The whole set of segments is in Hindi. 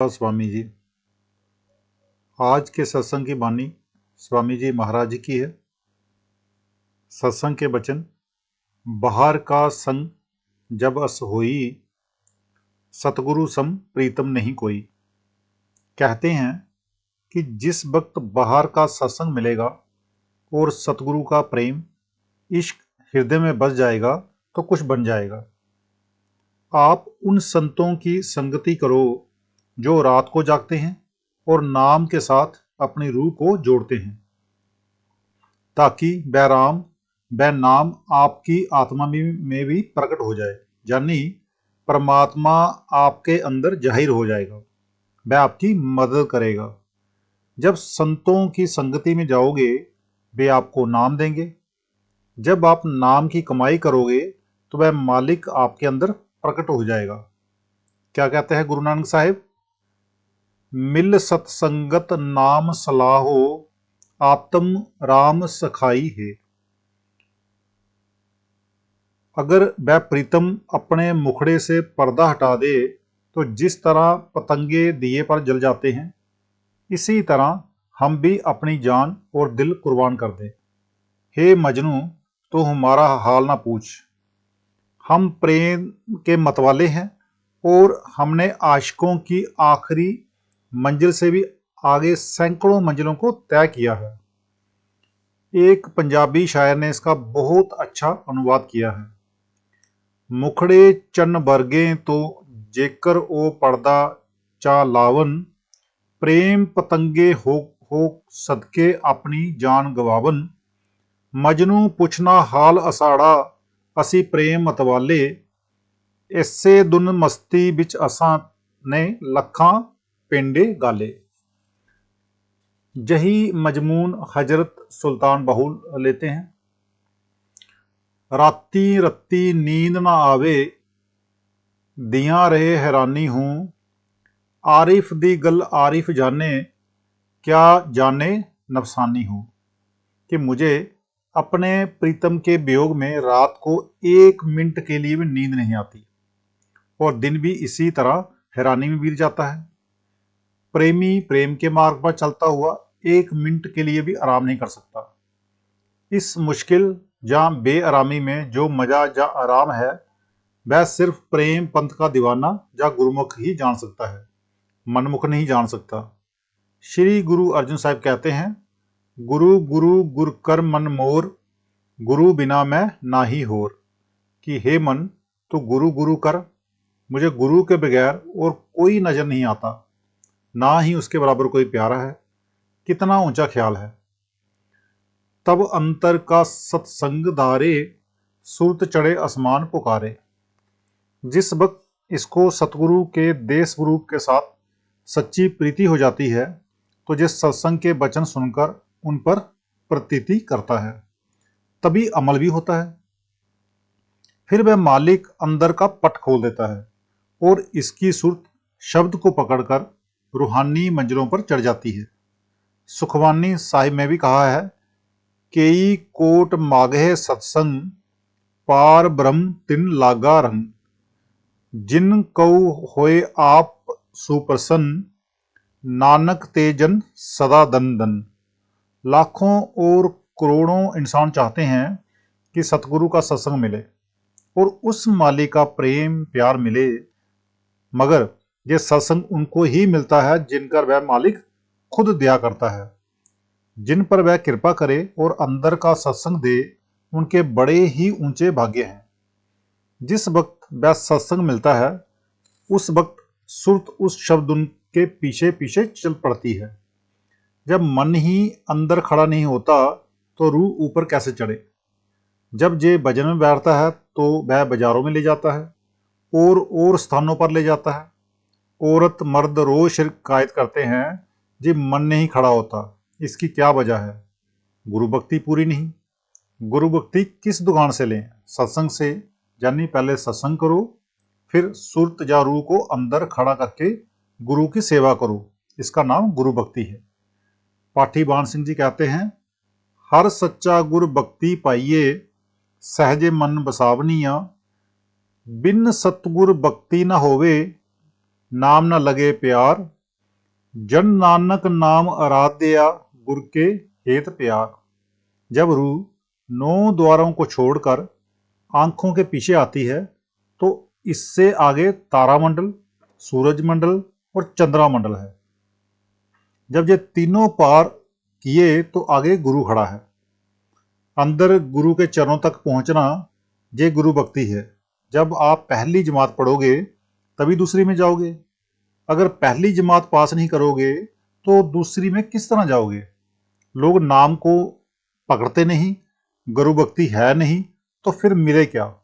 स्वामी जी। आज के सत्संग की बानी स्वामी जी महाराज जी की है। सत्संग के वचन। बाहर का संग जब अस होई, सतगुरु सम प्रीतम नहीं कोई। कहते हैं कि जिस वक्त बाहर का सत्संग मिलेगा और सतगुरु का प्रेम इश्क हृदय में बस जाएगा तो कुछ बन जाएगा। आप उन संतों की संगति करो जो रात को जागते हैं और नाम के साथ अपनी रूह को जोड़ते हैं, ताकि वह नाम आपकी आत्मा में भी प्रकट हो जाए, यानी परमात्मा आपके अंदर जाहिर हो जाएगा। वह आपकी मदद करेगा। जब संतों की संगति में जाओगे वे आपको नाम देंगे। जब आप नाम की कमाई करोगे तो वह मालिक आपके अंदर प्रकट हो जाएगा। क्या कहते हैं गुरु नानक साहिब? मिल सत्संगत नाम सलाहो, आत्म राम सखाई है। अगर वह प्रीतम अपने मुखड़े से पर्दा हटा दे तो जिस तरह पतंगे दिए पर जल जाते हैं, इसी तरह हम भी अपनी जान और दिल कुर्बान कर दें। हे मजनू, तो हमारा हाल ना पूछ। हम प्रेम के मतवाले हैं और हमने आशिकों की आखिरी मंजिल से भी आगे सैकड़ों मंजिलों को तय किया है। एक पंजाबी शायर ने इसका बहुत अच्छा अनुवाद किया है। मुखड़े चन्न वर्गे तो जेकर ओ पर्दा चा लावन, प्रेम पतंगे हो सदके अपनी जान गवावन। मजनू पुछना हाल असाड़ा, असी प्रेम मतवाले, इसे दुन मस्ती बिच असां ने लखां पेंडे गाले। यही मजमून हजरत सुल्तान बाहू लेते हैं। राती रत्ती नींद ना आवे, दियां रहे हैरानी हूं। आरिफ दी गल आरिफ जाने, क्या जाने नफसानी हूं। कि मुझे अपने प्रीतम के वियोग में रात को 1 मिनट के लिए भी नींद नहीं आती और दिन भी इसी तरह हैरानी में बीत जाता है। प्रेमी प्रेम के मार्ग पर चलता हुआ 1 मिनट के लिए भी आराम नहीं कर सकता। इस मुश्किल या बेआरामी में जो मजा या आराम है वह सिर्फ प्रेम पंथ का दीवाना या गुरुमुख ही जान सकता है, मनमुख नहीं जान सकता। श्री गुरु अर्जुन साहिब कहते हैं, गुरु गुरु गुर कर मन मोर, गुरु बिना मैं नाही होर। कि हे मन, तू गुरु गुरु कर, मुझे गुरु के बगैर और कोई नजर नहीं आता, ना ही उसके बराबर कोई प्यारा है। कितना ऊंचा ख्याल है। तब अंतर का सत्संग धारे, सुरत चढ़े आसमान पुकारे। जिस वक्त इसको सतगुरु के देश स्वरूप के साथ सच्ची प्रीति हो जाती है तो जिस सत्संग के वचन सुनकर उन पर प्रतीति करता है, तभी अमल भी होता है। फिर वह मालिक अंदर का पट खोल देता है और इसकी सुरत शब्द को पकड़कर रूहानी मंजिलों पर चढ़ जाती है। सुखवानी साहिब में भी कहा है, केई कोट मागहे सत्संग, पार ब्रह्म तिन लागा रंग। जिन कऊ होए आप सुप्रसन्न, नानक तेजन सदा दन दन। लाखों और करोड़ों इंसान चाहते हैं कि सतगुरु का सत्संग मिले और उस मालिक का प्रेम प्यार मिले, मगर यह सत्संग उनको ही मिलता है जिनकर वह मालिक खुद दिया करता है। जिन पर वह कृपा करे और अंदर का सत्संग दे, उनके बड़े ही ऊंचे भाग्य हैं। जिस वक्त वह सत्संग मिलता है उस वक्त सुरत उस शब्द उनके पीछे पीछे चल पड़ती है। जब मन ही अंदर खड़ा नहीं होता तो रूह ऊपर कैसे चढ़े। जब ये भजन में बैठता है तो वह बाजारों में ले जाता है और स्थानों पर ले जाता है। औरत मर्द रोज शिकायत करते हैं, जी मन नहीं खड़ा होता, इसकी क्या वजह है? गुरु भक्ति पूरी नहीं। गुरु भक्ति किस दुकान से लें? सत्संग से। यानी पहले सत्संग करो, फिर सुरत या रूह को अंदर खड़ा करके गुरु की सेवा करो। इसका नाम गुरु भक्ति है। पाठी बाण सिंह जी कहते हैं, हर सच्चा गुर भक्ति पाइए, सहजे मन बसावनिया। बिन सतगुर भक्ति न होवे, नाम न लगे प्यार, जन नानक नाम आराध्या, गुर के हेत प्यार। जब रूह 9 द्वारों को छोड़कर आंखों के पीछे आती है तो इससे आगे तारामंडल, सूरज मंडल और चंद्रमा मंडल है। जब ये तीनों पार किए तो आगे गुरु खड़ा है। अंदर गुरु के चरणों तक पहुंचना ये गुरु भक्ति है। जब आप पहली जमात पढ़ोगे तभी दूसरी में जाओगे। अगर पहली जमात पास नहीं करोगे तो दूसरी में किस तरह जाओगे? लोग नाम को पकड़ते नहीं, गुरु भक्ति है नहीं, तो फिर मिले क्या?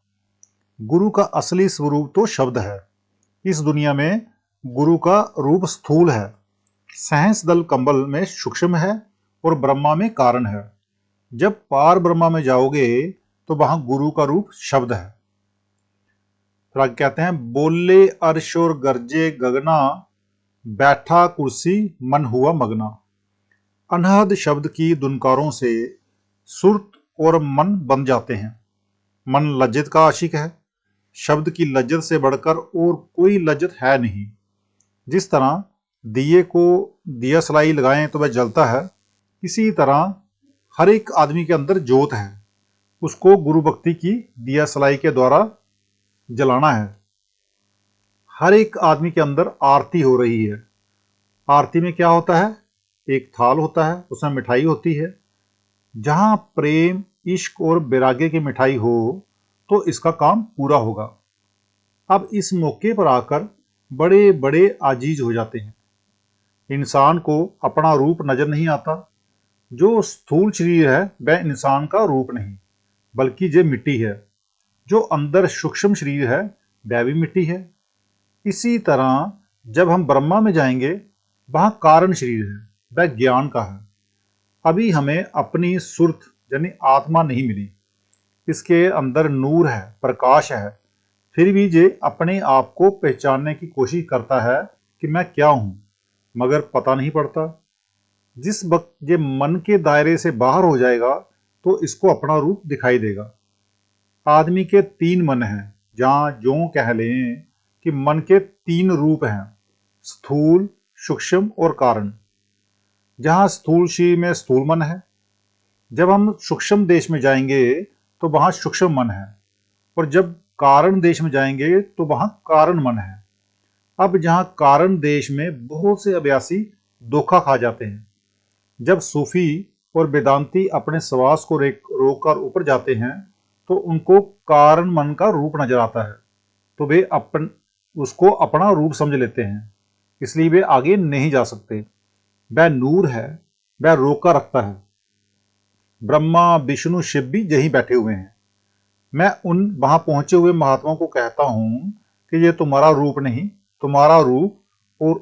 गुरु का असली स्वरूप तो शब्द है। इस दुनिया में गुरु का रूप स्थूल है, सहस दल कंबल में सूक्ष्म है और ब्रह्मा में कारण है। जब पार ब्रह्मा में जाओगे तो वहां गुरु का रूप शब्द है। फिर आगे कहते हैं, बोले अर्श और गरजे गगना, बैठा कुर्सी मन हुआ मगना। अनहद शब्द की दुनकारों से सुरत और मन बन जाते हैं। मन लज्जत का आशिक है। शब्द की लज्जत से बढ़कर और कोई लज्जत है नहीं। जिस तरह दिए को दिया सलाई लगाएं तो वह जलता है, इसी तरह हर एक आदमी के अंदर जोत है, उसको गुरु भक्ति की दिया सलाई के द्वारा जलाना है। हर एक आदमी के अंदर आरती हो रही है। आरती में क्या होता है? एक थाल होता है, उसमें मिठाई होती है। जहां प्रेम, इश्क और वैराग्य की मिठाई हो तो इसका काम पूरा होगा। अब इस मौके पर आकर बड़े बड़े आजीज हो जाते हैं। इंसान को अपना रूप नजर नहीं आता। जो स्थूल शरीर है वह इंसान का रूप नहीं, बल्कि ये मिट्टी है। जो अंदर सूक्ष्म शरीर है वह भी मिट्टी है। इसी तरह जब हम ब्रह्मा में जाएंगे वहां कारण शरीर है, वह ज्ञान का है। अभी हमें अपनी सुरत यानी आत्मा नहीं मिली। इसके अंदर नूर है, प्रकाश है, फिर भी ये अपने आप को पहचानने की कोशिश करता है कि मैं क्या हूं, मगर पता नहीं पड़ता। जिस वक्त ये मन के दायरे से बाहर हो जाएगा तो इसको अपना रूप दिखाई देगा। आदमी के 3 मन हैं, जहां जो कह लें कि मन के 3 रूप हैं, स्थूल, सूक्ष्म और कारण। जहां स्थूल शरीर में स्थूल मन है, जब हम सूक्ष्म देश में जाएंगे तो वहां सूक्ष्म मन है, और जब कारण देश में जाएंगे तो वहां कारण मन है। अब जहां कारण देश में बहुत से अभ्यासी धोखा खा जाते हैं। जब सूफी और वेदांती अपने श्वास को रोककर ऊपर जाते हैं तो उनको कारण मन का रूप नजर आता है, तो वे उसको अपना रूप समझ लेते हैं, इसलिए वे आगे नहीं जा सकते। वह नूर है, वह रोका रखता है। ब्रह्मा, विष्णु, शिव भी यहीं बैठे हुए हैं। मैं उन वहां पहुंचे हुए महात्माओं को कहता हूं कि ये तुम्हारा रूप नहीं, तुम्हारा रूप और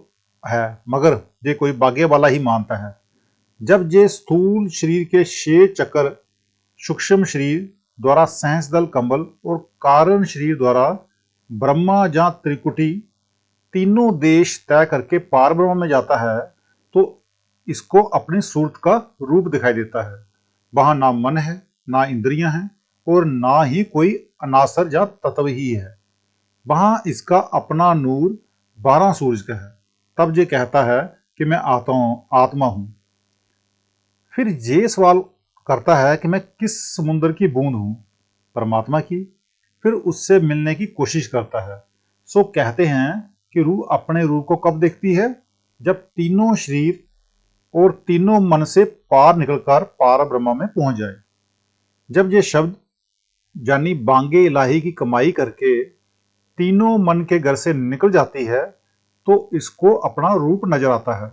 है, मगर ये कोई बागे वाला ही मानता है। जब ये स्थूल शरीर के 6 चक्र सूक्ष्म शरीर द्वारा सहस्रदल कंबल और कारण शरीर द्वारा ब्रह्मा जहां त्रिकुटी तीनों देश तय करके पार ब्रह्म में जाता है तो इसको अपनी सूरत का रूप दिखाई देता है। वहां ना मन है, ना इंद्रियां हैं और ना ही कोई अनासर या तत्व ही है। वहां इसका अपना नूर 12 सूरज का है। तब ये कहता है कि मैं आत्मा हूं। फिर ये सवाल करता है कि मैं किस समुद्र की बूंद हूं? परमात्मा की। फिर उससे मिलने की कोशिश करता है। सो कहते हैं कि रूह अपने रूप को कब देखती है? जब तीनों शरीर और तीनों मन से पार निकलकर पार ब्रह्मा में पहुंच जाए। जब ये शब्द यानी बांगे इलाही की कमाई करके तीनों मन के घर से निकल जाती है तो इसको अपना रूप नजर आता है।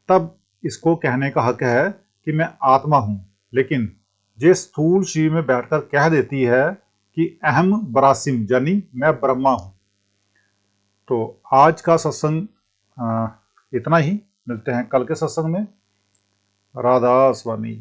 तब इसको कहने का हक है कि मैं आत्मा हूं। लेकिन ये स्थूल शरीर में बैठकर कह देती है कि अहम बरासिम यानी मैं ब्रह्मा हूं। तो आज का सत्संग इतना ही। मिलते हैं कल के सत्संग में। राधा स्वामी।